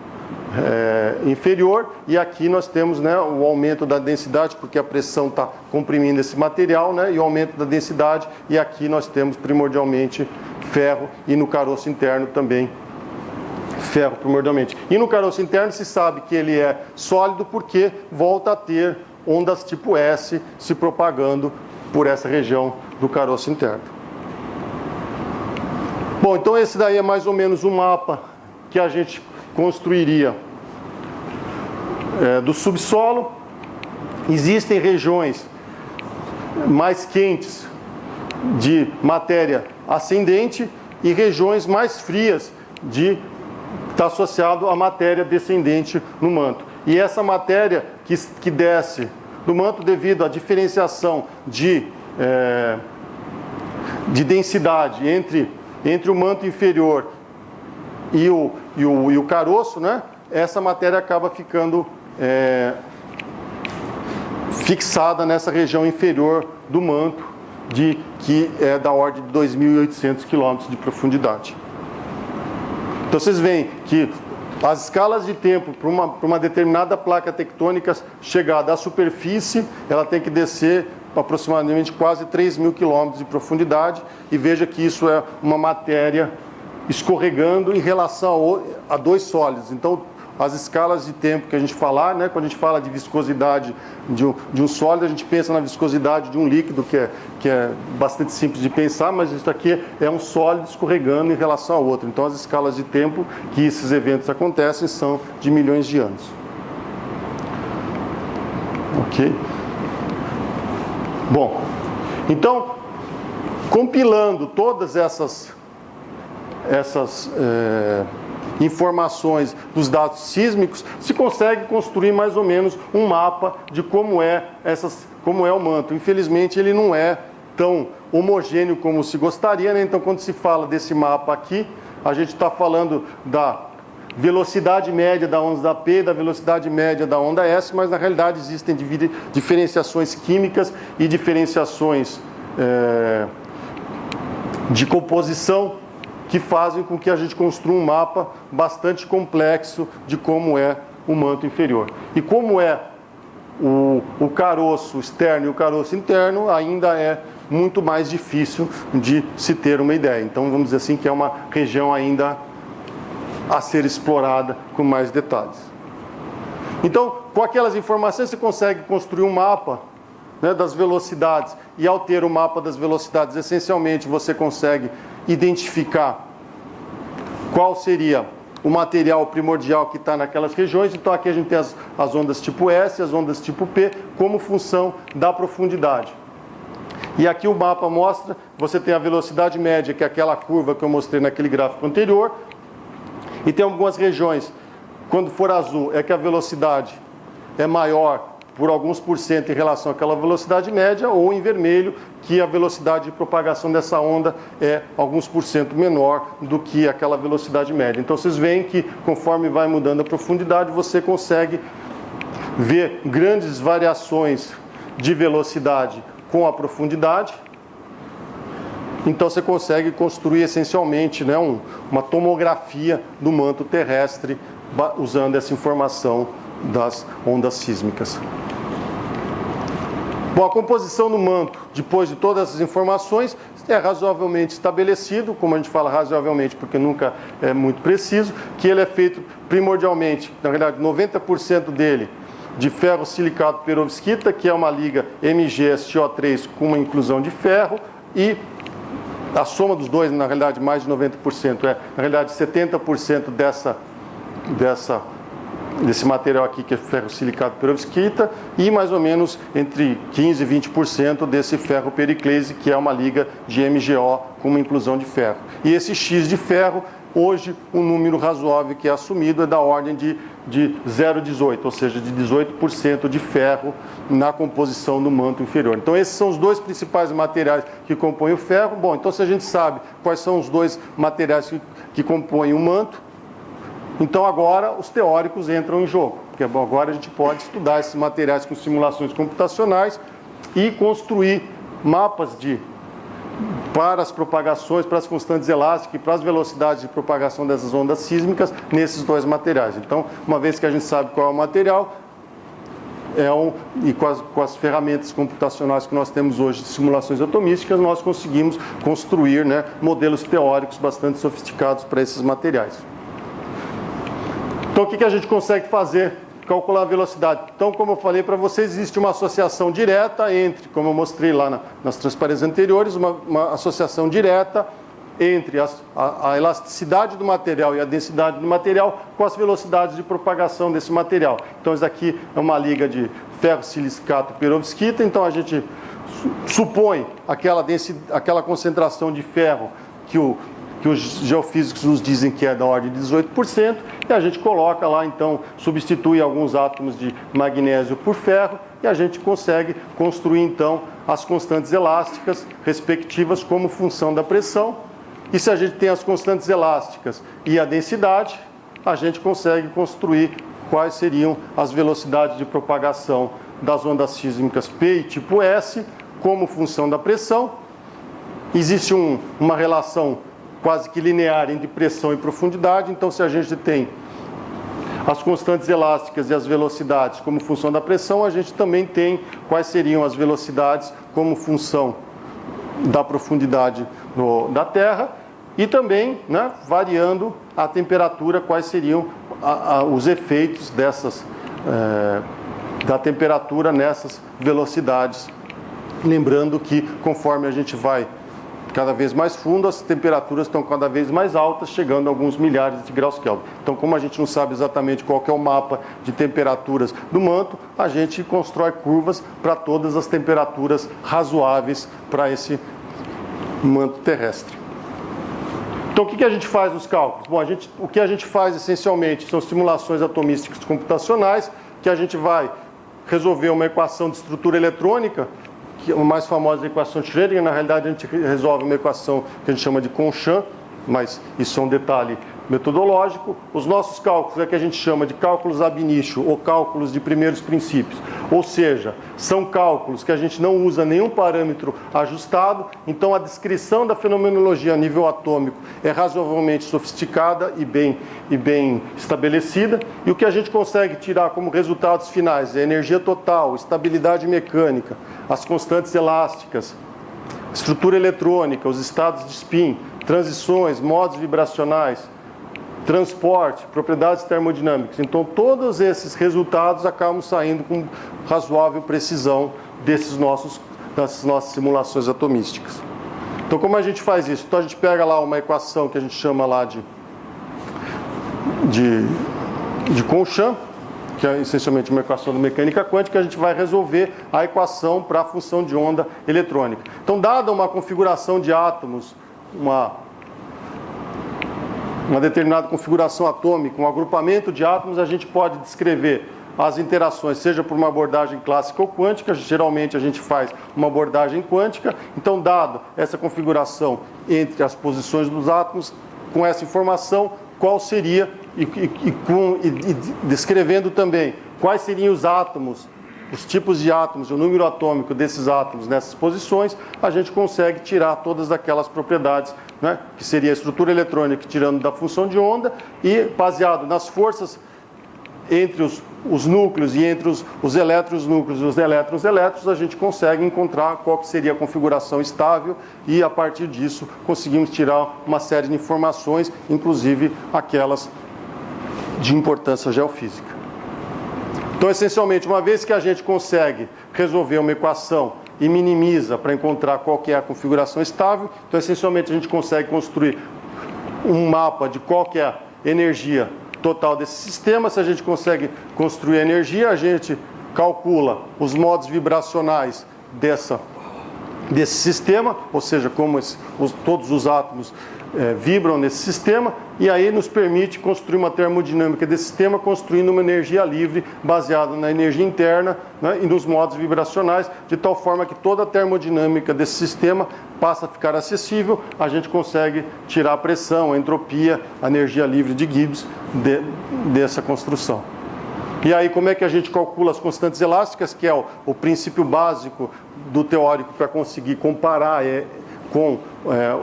inferior, e aqui nós temos, né, o aumento da densidade, porque a pressão está comprimindo esse material, né, e o aumento da densidade, e aqui nós temos primordialmente ferro, e no caroço interno também ferro primordialmente. E no caroço interno se sabe que ele é sólido porque volta a ter ondas tipo S se propagando por essa região do caroço interno. Bom, então esse daí é mais ou menos um mapa que a gente construiria do subsolo. Existem regiões mais quentes de matéria ascendente e regiões mais frias está associado à matéria descendente no manto. E essa matéria que desce do manto devido à diferenciação de densidade entre o manto inferior e o caroço, né? Essa matéria acaba ficando fixada nessa região inferior do manto, que é da ordem de 2.800 km de profundidade. Então vocês veem que as escalas de tempo para uma determinada placa tectônica chegada à superfície, ela tem que descer aproximadamente quase 3.000 km de profundidade, e veja que isso é uma matéria escorregando em relação a 2 sólidos. Então, as escalas de tempo que a gente falar, né, quando a gente fala de viscosidade de um sólido, a gente pensa na viscosidade de um líquido, que é bastante simples de pensar, mas isso aqui é um sólido escorregando em relação ao outro. Então, as escalas de tempo que esses eventos acontecem são de milhões de anos. Ok? Bom, então, compilando todas essas informações dos dados sísmicos, se consegue construir mais ou menos um mapa de como é o manto. Infelizmente, ele não é tão homogêneo como se gostaria, né? Então, quando se fala desse mapa aqui, a gente está falando da velocidade média da onda P, da velocidade média da onda S, mas na realidade existem diferenciações químicas e diferenciações de composição que fazem com que a gente construa um mapa bastante complexo de como é o manto inferior. E como é o caroço externo e o caroço interno, ainda é muito mais difícil de se ter uma ideia. Então, vamos dizer assim, que é uma região ainda a ser explorada com mais detalhes. Então, com aquelas informações, você consegue construir um mapa, né, das velocidades, e ao ter o mapa das velocidades, essencialmente, você consegue identificar qual seria o material primordial que está naquelas regiões. Então aqui a gente tem as ondas tipo S, as ondas tipo P, como função da profundidade. E aqui o mapa mostra, você tem a velocidade média, que é aquela curva que eu mostrei naquele gráfico anterior, e tem algumas regiões, quando for azul, é que a velocidade é maior por alguns % em relação àquela velocidade média, ou em vermelho, que a velocidade de propagação dessa onda é alguns % menor do que aquela velocidade média. Então vocês veem que conforme vai mudando a profundidade, você consegue ver grandes variações de velocidade com a profundidade. Então você consegue construir essencialmente, né, uma tomografia do manto terrestre usando essa informação das ondas sísmicas. Bom, a composição do manto, depois de todas essas informações, é razoavelmente estabelecido, como a gente fala razoavelmente porque nunca é muito preciso, que ele é feito primordialmente, na realidade 90% dele, de ferro silicado perovskita, que é uma liga MgSO3 com uma inclusão de ferro, e a soma dos dois, na realidade, mais de 90%, na realidade 70% desse material aqui, que é ferro silicado perovskita, e mais ou menos entre 15% e 20% desse ferro periclase, que é uma liga de MgO com uma inclusão de ferro. E esse X de ferro, hoje, um número razoável que é assumido é da ordem de 0,18, ou seja, de 18% de ferro na composição do manto inferior. Então, esses são os dois principais materiais que compõem o ferro. Bom, então se a gente sabe quais são os dois materiais que compõem o manto, então agora os teóricos entram em jogo, porque agora a gente pode estudar esses materiais com simulações computacionais e construir mapas para as propagações, para as constantes elásticas e para as velocidades de propagação dessas ondas sísmicas nesses dois materiais. Então, uma vez que a gente sabe qual é o material, e com as ferramentas computacionais que nós temos hoje de simulações atomísticas, nós conseguimos construir, né, modelos teóricos bastante sofisticados para esses materiais. Então, o que a gente consegue fazer? Calcular a velocidade. Então, como eu falei para vocês, existe uma associação direta entre, como eu mostrei lá nas transparências anteriores, uma associação direta entre a elasticidade do material e a densidade do material com as velocidades de propagação desse material. Então, isso aqui é uma liga de ferro silicato perovskita. Então, a gente supõe aquela concentração de ferro que os geofísicos nos dizem que é da ordem de 18%, e a gente coloca lá, então, substitui alguns átomos de magnésio por ferro, e a gente consegue construir, então, as constantes elásticas respectivas como função da pressão. E se a gente tem as constantes elásticas e a densidade, a gente consegue construir quais seriam as velocidades de propagação das ondas sísmicas P e tipo S como função da pressão. Existe uma relação quase que linear entre pressão e profundidade. Então, se a gente tem as constantes elásticas e as velocidades como função da pressão, a gente também tem quais seriam as velocidades como função da profundidade da Terra, e também, né, variando a temperatura, quais seriam os efeitos da temperatura nessas velocidades. Lembrando que conforme a gente vai cada vez mais fundo, as temperaturas estão cada vez mais altas, chegando a alguns milhares de graus Kelvin. Então, como a gente não sabe exatamente qual que é o mapa de temperaturas do manto, a gente constrói curvas para todas as temperaturas razoáveis para esse manto terrestre. Então, o que a gente faz nos cálculos? Bom, o que a gente faz essencialmente são simulações atomísticas computacionais, que a gente vai resolver uma equação de estrutura eletrônica, que é a mais famosa equação de Schrödinger. Na realidade, a gente resolve uma equação que a gente chama de Conchamp, mas isso é um detalhe metodológico. Os nossos cálculos é que a gente chama de cálculos ab initio, ou cálculos de primeiros princípios. Ou seja, são cálculos que a gente não usa nenhum parâmetro ajustado, então a descrição da fenomenologia a nível atômico é razoavelmente sofisticada e bem estabelecida. E o que a gente consegue tirar como resultados finais é energia total, estabilidade mecânica, as constantes elásticas, estrutura eletrônica, os estados de spin, transições, modos vibracionais, transporte, propriedades termodinâmicas. Então, todos esses resultados acabam saindo com razoável precisão dessas nossas simulações atomísticas. Então, como a gente faz isso? Então, a gente pega lá uma equação que a gente chama lá de Conchamp, que é essencialmente uma equação de mecânica quântica, a gente vai resolver a equação para a função de onda eletrônica. Então, dada uma configuração de átomos, uma determinada configuração atômica, um agrupamento de átomos, a gente pode descrever as interações, seja por uma abordagem clássica ou quântica. Geralmente a gente faz uma abordagem quântica. Então, dado essa configuração entre as posições dos átomos, com essa informação, qual seria, e descrevendo também quais seriam os átomos, os tipos de átomos, o número atômico desses átomos nessas posições, a gente consegue tirar todas aquelas propriedades, né, que seria a estrutura eletrônica tirando da função de onda, e baseado nas forças entre os núcleos e entre os elétrons-núcleos e os elétrons-elétrons, a gente consegue encontrar qual que seria a configuração estável e, a partir disso, conseguimos tirar uma série de informações, inclusive aquelas de importância geofísica. Então, essencialmente, uma vez que a gente consegue resolver uma equação e minimiza para encontrar qual que é a configuração estável, então, essencialmente, a gente consegue construir um mapa de qual que é a energia total desse sistema. Se a gente consegue construir a energia, a gente calcula os modos vibracionais desse sistema, ou seja, como todos os átomos vibram nesse sistema, e aí nos permite construir uma termodinâmica desse sistema, construindo uma energia livre baseada na energia interna, né, e nos modos vibracionais, de tal forma que toda a termodinâmica desse sistema passa a ficar acessível, a gente consegue tirar a pressão, a entropia, a energia livre de Gibbs dessa construção. E aí, como é que a gente calcula as constantes elásticas, que é o princípio básico do teórico para conseguir comparar com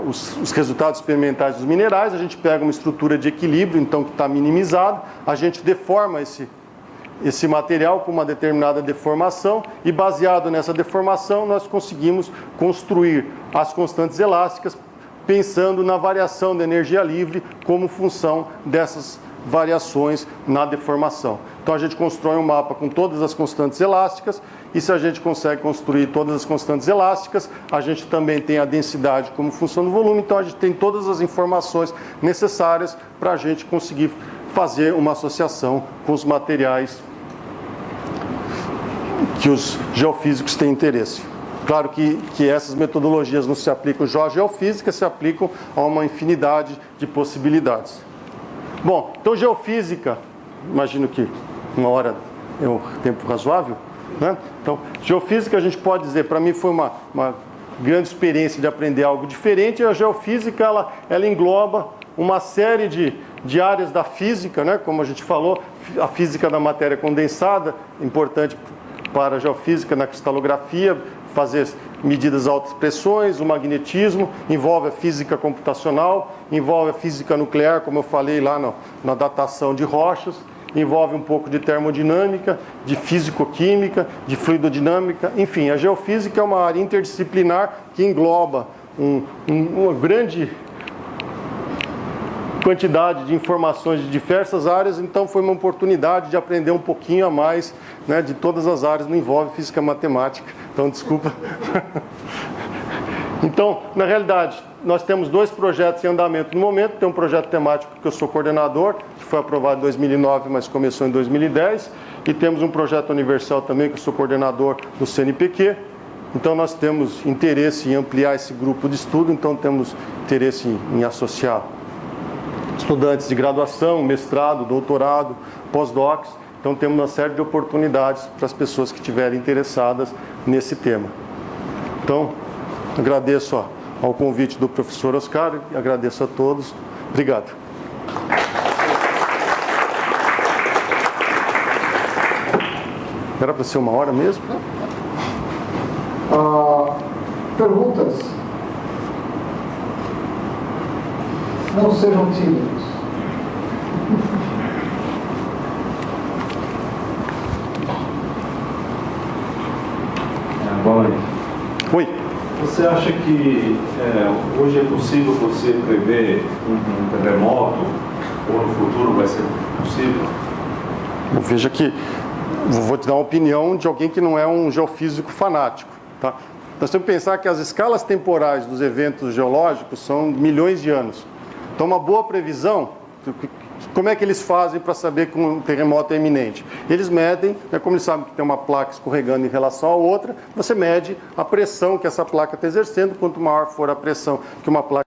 os resultados experimentais dos minerais? A gente pega uma estrutura de equilíbrio, então, que está minimizada, a gente deforma esse material com uma determinada deformação e, baseado nessa deformação, nós conseguimos construir as constantes elásticas pensando na variação da energia livre como função dessas variações na deformação. Então a gente constrói um mapa com todas as constantes elásticas, e se a gente consegue construir todas as constantes elásticas, a gente também tem a densidade como função do volume, então a gente tem todas as informações necessárias para a gente conseguir fazer uma associação com os materiais que os geofísicos têm interesse. Claro que essas metodologias não se aplicam só à geofísica, se aplicam a uma infinidade de possibilidades. Bom, então geofísica, imagino que uma hora é um tempo razoável, né? Então, geofísica, a gente pode dizer, para mim foi uma grande experiência de aprender algo diferente. A geofísica, ela engloba uma série de áreas da física, né? Como a gente falou, a física da matéria condensada, importante para a geofísica na cristalografia, fazer medidas de altas pressões, o magnetismo, envolve a física computacional, envolve a física nuclear, como eu falei lá na datação de rochas, envolve um pouco de termodinâmica, de físico-química, de fluidodinâmica, enfim, a geofísica é uma área interdisciplinar que engloba uma grande quantidade de informações de diversas áreas, então foi uma oportunidade de aprender um pouquinho a mais, né, de todas as áreas, não envolve física matemática, então desculpa. Então, na realidade, nós temos 2 projetos em andamento no momento. Tem um projeto temático que eu sou coordenador, que foi aprovado em 2009, mas começou em 2010, e temos um projeto universal também, que eu sou coordenador do CNPq. Então nós temos interesse em ampliar esse grupo de estudo, então temos interesse em associar estudantes de graduação, mestrado, doutorado, pós-docs. Então temos uma série de oportunidades para as pessoas que estiverem interessadas nesse tema. Então, agradeço ao convite do professor Oscar e agradeço a todos. Obrigado. Era para ser 1 hora mesmo? Perguntas? Não sejam tímidos. Boa noite. Oi. Você acha que hoje é possível você prever um terremoto, ou no futuro vai ser possível? Veja que vou te dar uma opinião de alguém que não é um geofísico fanático, tá? Nós temos que pensar que as escalas temporais dos eventos geológicos são milhões de anos. Então, uma boa previsão, como é que eles fazem para saber que um terremoto é iminente? Eles medem, como eles sabem que tem uma placa escorregando em relação à outra, você mede a pressão que essa placa está exercendo. Quanto maior for a pressão que uma placa